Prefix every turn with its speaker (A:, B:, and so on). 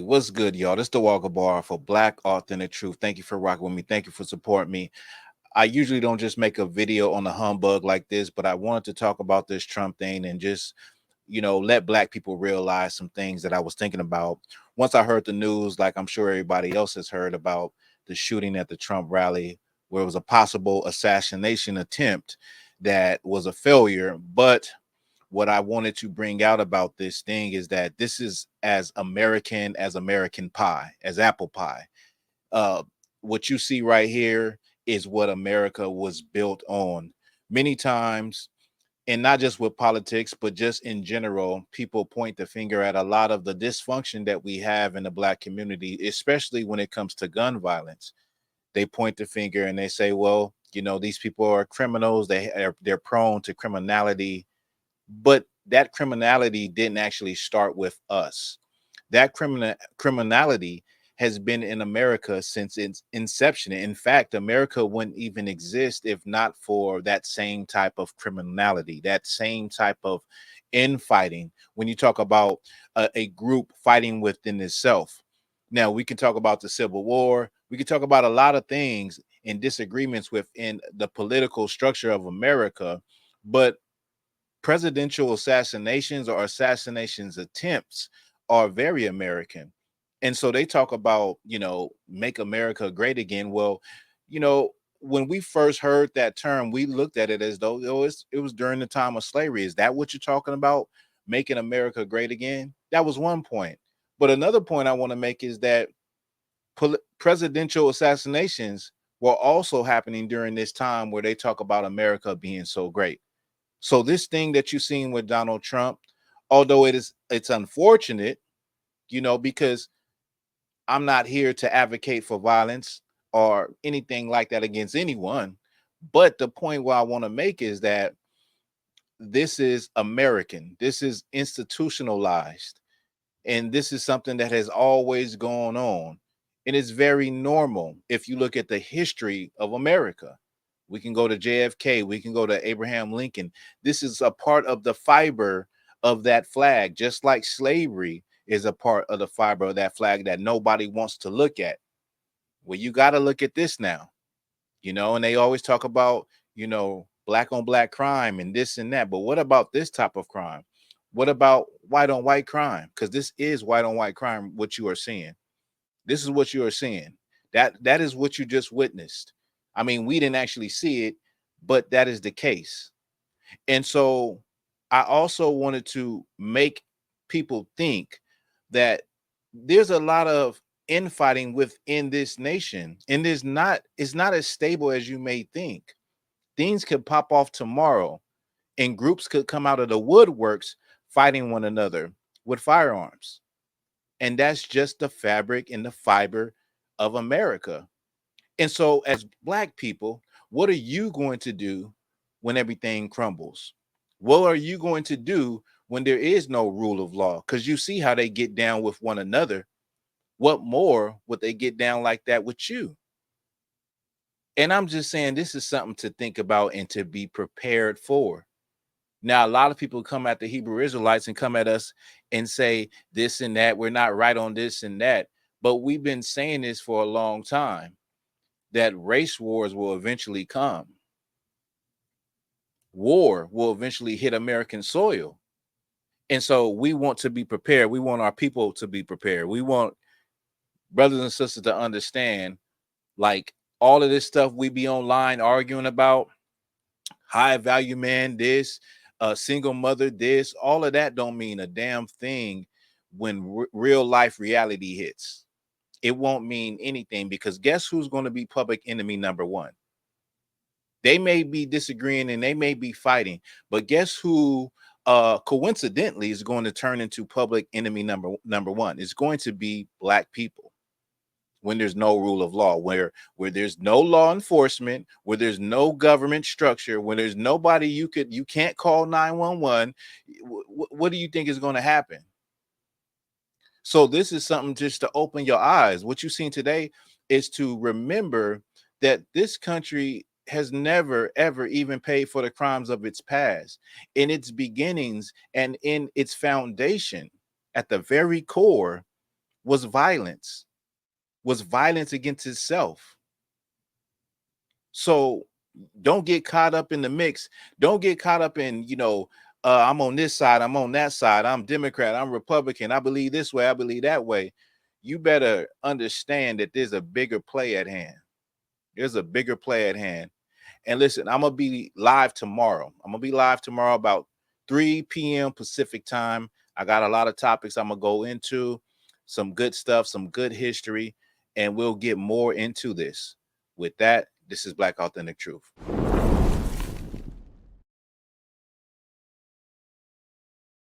A: What's good, y'all? This is Thawahgabar for Black Authentic Truth. Thank you for rocking with me. Thank you for supporting me. I usually don't just make a video on the humbug like this, but I wanted to talk about this Trump thing and just, let black people realize some things that I was thinking about once I heard the news, like I'm sure everybody else has heard about the shooting at the Trump rally, where it was a possible assassination attempt that was a failure. But what I wanted to bring out about this thing is that this is as American pie, as apple pie. Uh, what you see right here is what America was built on. Many times, and not just with politics, but just in general, people point the finger at a lot of the dysfunction that we have in the black community, especially when it comes to gun violence. They point the finger and they say, well, these people are criminals. They're prone to criminality, but that criminality didn't actually start with us. That criminality has been in America since its inception. In fact, America wouldn't even exist if not for that same type of criminality, that same type of infighting. When you talk about a group fighting within itself, now we can talk about the Civil War. We can talk about a lot of things and disagreements within the political structure of America, but presidential assassinations or assassinations attempts are very American. And so they talk about, make America great again. Well, you know, when we first heard that term, we looked at it as though it was during the time of slavery. Is that what you're talking about? Making America great again? That was one point. But another point I want to make is that presidential assassinations were also happening during this time where they talk about America being so great. So this thing that you've seen with Donald Trump, although it's unfortunate, because I'm not here to advocate for violence or anything like that against anyone. But the point what I want to make is that this is American. This is institutionalized. And this is something that has always gone on. And it's very normal if you look at the history of America. We can go to JFK, we can go to Abraham Lincoln. This is a part of the fiber of that flag, just like slavery is a part of the fiber of that flag that nobody wants to look at. Well, you got to look at this now, and they always talk about, black on black crime and this and that. But what about this type of crime? What about white on white crime? Because this is white on white crime, what you are seeing. This is what you are seeing. That is what you just witnessed. I mean, we didn't actually see it, but that is the case. And so I also wanted to make people think that there's a lot of infighting within this nation, and it's not as stable as you may think. Things could pop off tomorrow, and groups could come out of the woodworks fighting one another with firearms. And that's just the fabric and the fiber of America. And so, as Black people, what are you going to do when everything crumbles? What are you going to do when there is no rule of law? Because you see how they get down with one another. What more would they get down like that with you? And I'm just saying, this is something to think about and to be prepared for. Now, a lot of people come at the Hebrew Israelites and come at us and say this and that. We're not right on this and that. But we've been saying this for a long time, that race wars will eventually come. War will eventually hit American soil. And so we want to be prepared. We want our people to be prepared. We want brothers and sisters to understand, like, all of this stuff we be online arguing about, high value man this, single mother this, all of that don't mean a damn thing when real life reality hits. It won't mean anything, because guess who's going to be public enemy number one? They may be disagreeing and they may be fighting, but guess who coincidentally is going to turn into public enemy number one? It's going to be Black people. When there's no rule of law, where there's no law enforcement, where there's no government structure, when there's nobody you can't call 911, what do you think is going to happen? So this is something just to open your eyes. What you've seen today is to remember that this country has never ever even paid for the crimes of its past, in its beginnings and in its foundation. At the very core was violence, against itself. So don't get caught up in the mix. Don't get caught up in, I'm on this side, I'm on that side, I'm Democrat, I'm Republican, I believe this way, I believe that way. You better understand that there's a bigger play at hand. There's a bigger play at hand. And listen, I'm going to be live tomorrow. About 3 p.m. Pacific time. I got a lot of topics I'm going to go into, some good stuff, some good history, and we'll get more into this. With that, this is Black Authentic Truth.